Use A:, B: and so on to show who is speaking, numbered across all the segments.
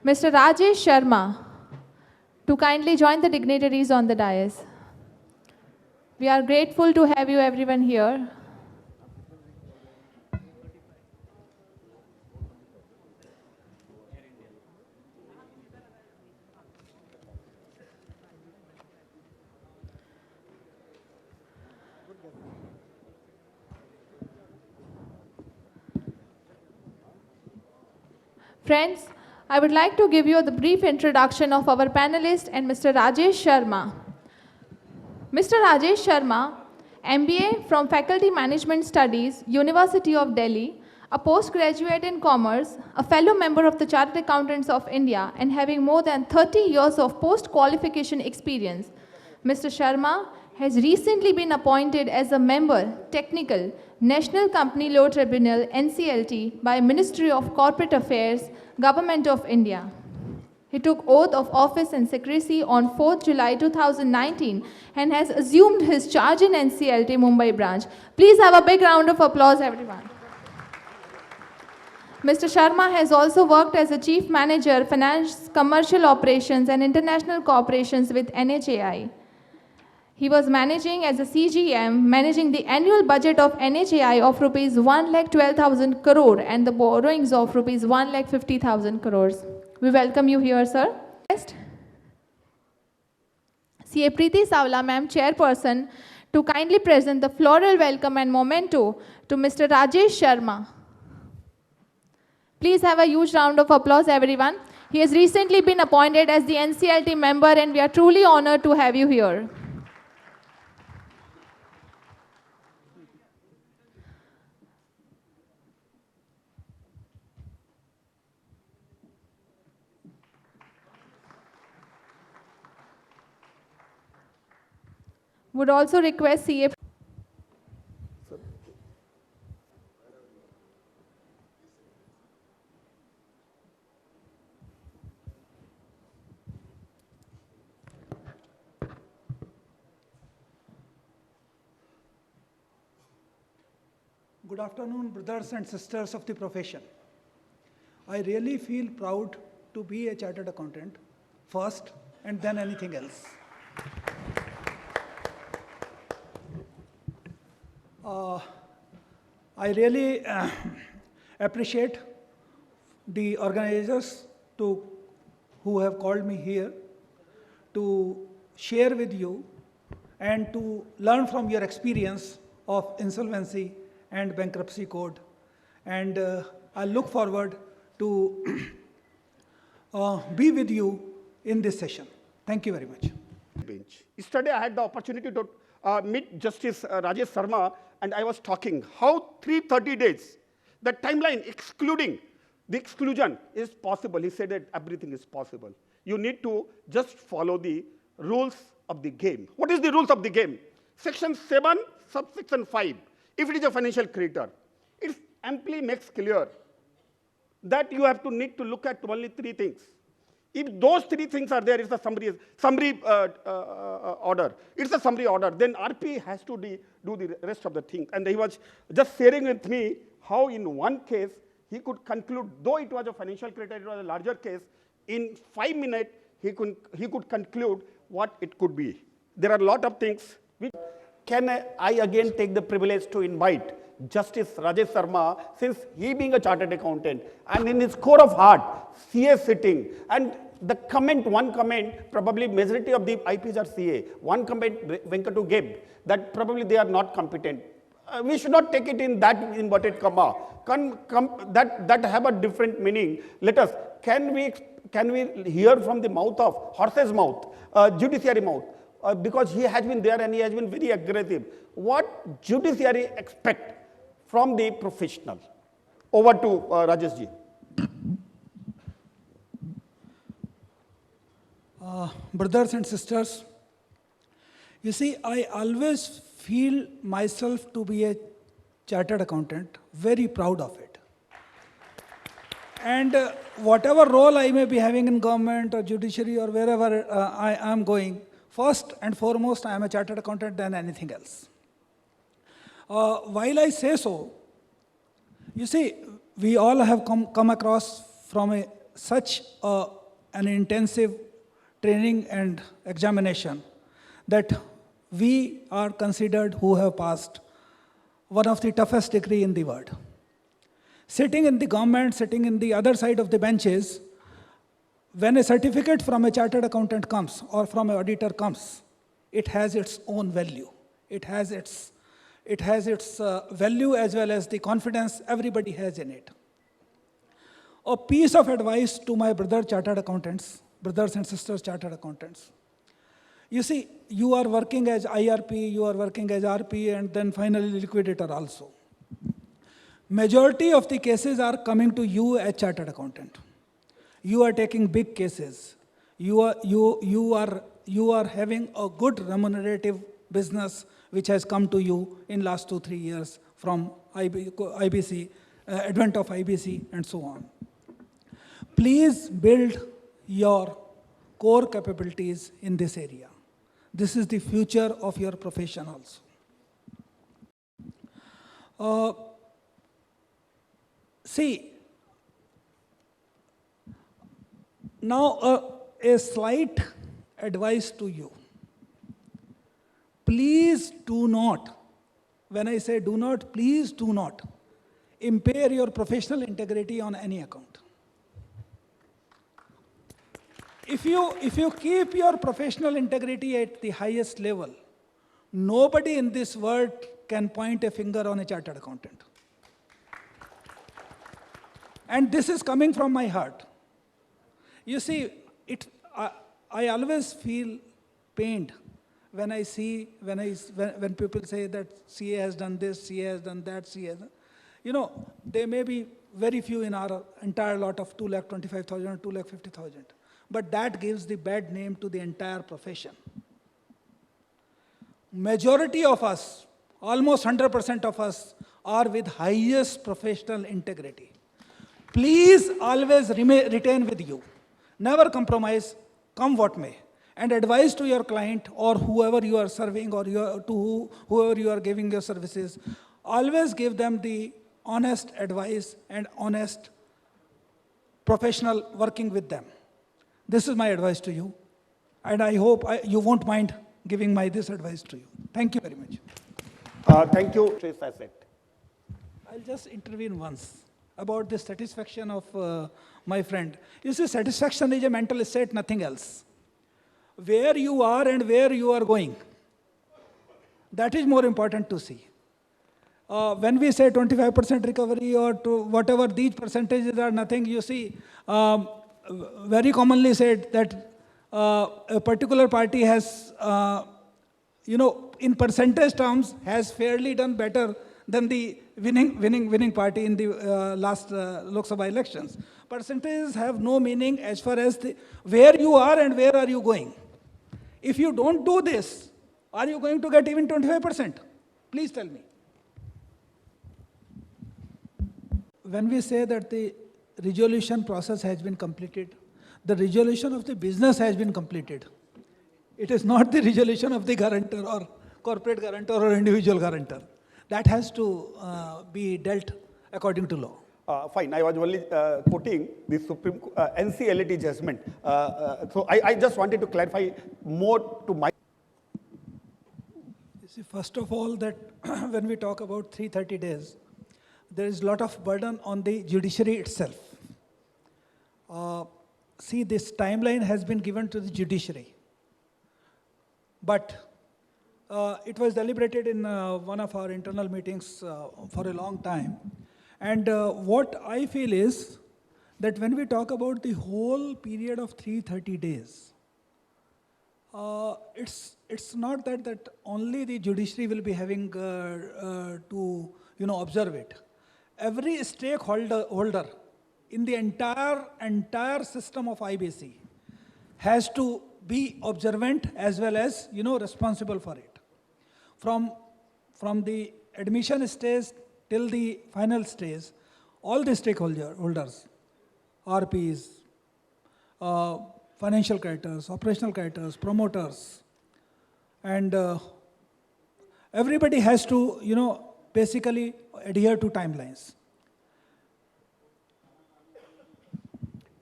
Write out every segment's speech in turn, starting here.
A: Mr. Rajesh Sharma, to kindly join the dignitaries on the dais. We are grateful to have you everyone here. Friends, I would like to give you the brief introduction of our panelist and Mr. Rajesh Sharma. Mr. Rajesh Sharma, MBA from Faculty Management Studies, University of Delhi, a postgraduate in commerce, a fellow member of the Chartered Accountants of India, and having more than 30 years of post-qualification experience. Mr. Sharma has recently been appointed as a member, Technical, National Company Law Tribunal, NCLT, by Ministry of Corporate Affairs, Government of India. He took oath of office and secrecy on 4th July 2019 and has assumed his charge in NCLT Mumbai branch. Please have a big round of applause, everyone. Mr. Sharma has also worked as a Chief Manager, Finance, Commercial Operations and International Corporations with NHAI. He was managing as a CGM, managing the annual budget of NHAI of rupees 1,12,000 crore and the borrowings of rupees 1,50,000 crores. We welcome you here, sir. Next, CA Preeti Savla, ma'am, chairperson, to kindly present the floral welcome and memento to Mr. Rajesh Sharma. Please have a huge round of applause, everyone. He has recently been appointed as the NCLT member, and we are truly honored to have you here. Would also request CA.
B: Good afternoon, brothers and sisters of the profession. I really feel proud to be a chartered accountant first and then anything else. I really appreciate the organizers who have called me here to share with you and to learn from your experience of insolvency and bankruptcy code. And I look forward to be with you in this session. Thank you very much.
C: Yesterday, I had the opportunity to meet Justice Rajesh Sharma, and I was talking how 330 days, the timeline excluding the exclusion is possible. He said that everything is possible. You need to just follow the rules of the game. What is the rules of the game? Section 7, subsection 5. If it is a financial creditor, it amply makes clear that you have to need to look at only 3 things. If those 3 things are there, it's a summary order. It's a summary order. Then RP has to do the rest of the thing. And he was just sharing with me how in one case he could conclude, though it was a financial creditor, it was a larger case, in 5 minutes he could conclude what it could be. There are a lot of things. Can I again take the privilege to invite Justice Rajesh Sharma, since he being a chartered accountant and in his core of heart, CA sitting, and the comment, one comment, probably majority of the IPs are CA. One comment Venkatu gave, that probably they are not competent. We should not take it in that inverted comma. That have a different meaning. Let us, can we hear from the mouth of, horse's mouth, judiciary mouth, because he has been there and he has been very aggressive. What judiciary expect from the professional? Over to Rajesh ji.
B: Brothers and sisters, you see, I always feel myself to be a chartered accountant, very proud of it. And whatever role I may be having in government or judiciary or wherever I am going, first and foremost, I am a chartered accountant than anything else. While I say so, you see, we all have come across from a such an intensive training and examination that we are considered who have passed one of the toughest degree in the world. Sitting in the government, sitting in the other side of the benches, when a certificate from a chartered accountant comes or from an auditor comes, it has its own value. It has its value as well as the confidence everybody has in it. A piece of advice to my brothers and sisters chartered accountants. You see, you are working as IRP, you are working as RP, and then finally liquidator also. Majority of the cases are coming to you as chartered accountant. You are taking big cases. You are having a good remunerative business which has come to you in last 2-3 years from IBC, advent of IBC and so on. Please build your core capabilities in this area. This is the future of your profession also. See, now a slight advice to you. Please do not, when I say do not, please do not impair your professional integrity on any account. If you keep your professional integrity at the highest level, nobody in this world can point a finger on a chartered accountant. And this is coming from my heart. You see, I always feel pained when I see, when people say that CA has done this, CA has done that, CA has done. You know, there may be very few in our entire lot of 2,25,000 or 2,50,000. But that gives the bad name to the entire profession. Majority of us, almost 100% of us, are with highest professional integrity. Please always retain with you. Never compromise, come what may. And advise to your client or whoever you are serving or whoever you are giving your services, always give them the honest advice and honest professional working with them. This is my advice to you. And I hope you won't mind giving this advice to you. Thank you very much.
C: Thank you, Trace Asset.
B: I'll just intervene once about the satisfaction of my friend. You see, satisfaction is a mental state, nothing else. Where you are and where you are going, that is more important to see. When we say 25% recovery or to whatever these percentages are nothing, you see, very commonly said that a particular party has, in percentage terms, has fairly done better than the winning party in the last Lok Sabha elections. Percentages have no meaning as far as where you are and where are you going. If you don't do this, are you going to get even 25%? Please tell me. When we say that the resolution process has been completed, the resolution of the business has been completed. It is not the resolution of the guarantor or corporate guarantor or individual guarantor. That has to be dealt according to law.
C: Fine, I was only quoting the Supreme NCLT judgment. So I just wanted to clarify more to my...
B: You see, first of all, that when we talk about 330 days, there is a lot of burden on the judiciary itself. See, this timeline has been given to the judiciary. But it was deliberated in one of our internal meetings for a long time. And what I feel is that when we talk about the whole period of 330 days, it's not that only the judiciary will be having to observe it. Every stakeholder in the entire system of IBC has to be observant as well as responsible for it. From the admission stage till the final stage, all the stakeholders, RPs, financial creditors, operational creditors, promoters, and everybody has to basically adhere to timelines.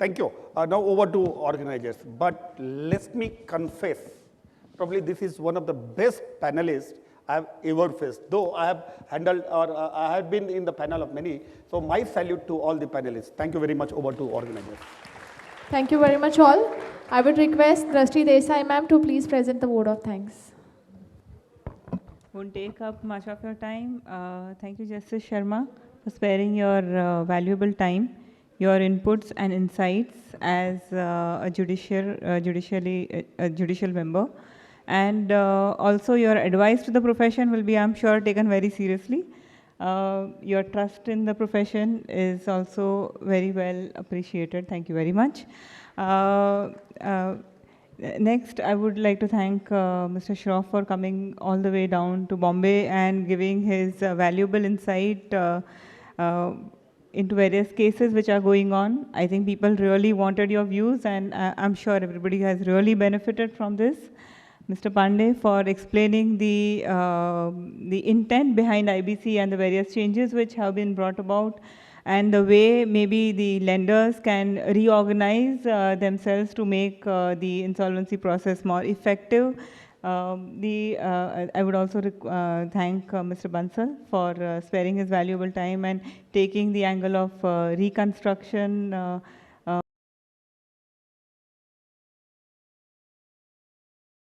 C: Thank you. Now over to organizers. But let me confess, probably this is one of the best panelists I have ever faced. Though I have handled or I have been in the panel of many, so my salute to all the panelists. Thank you very much. Over to organizers.
A: Thank you very much all. I would request Drashti Desai ma'am to please present the vote of thanks.
D: Won't take up much of your time. Thank you, Justice Sharma, for sparing your valuable time, your inputs and insights as a judicial member. And also your advice to the profession will be, I'm sure, taken very seriously. Your trust in the profession is also very well appreciated. Thank you very much. Next, I would like to thank Mr. Shroff for coming all the way down to Bombay and giving his valuable insight into various cases which are going on. I think people really wanted your views, and I'm sure everybody has really benefited from this. Mr. Pandey, for explaining the intent behind IBC and the various changes which have been brought about, and the way maybe the lenders can reorganize themselves to make the insolvency process more effective. I would also thank Mr. Bansal for sparing his valuable time and taking the angle of reconstruction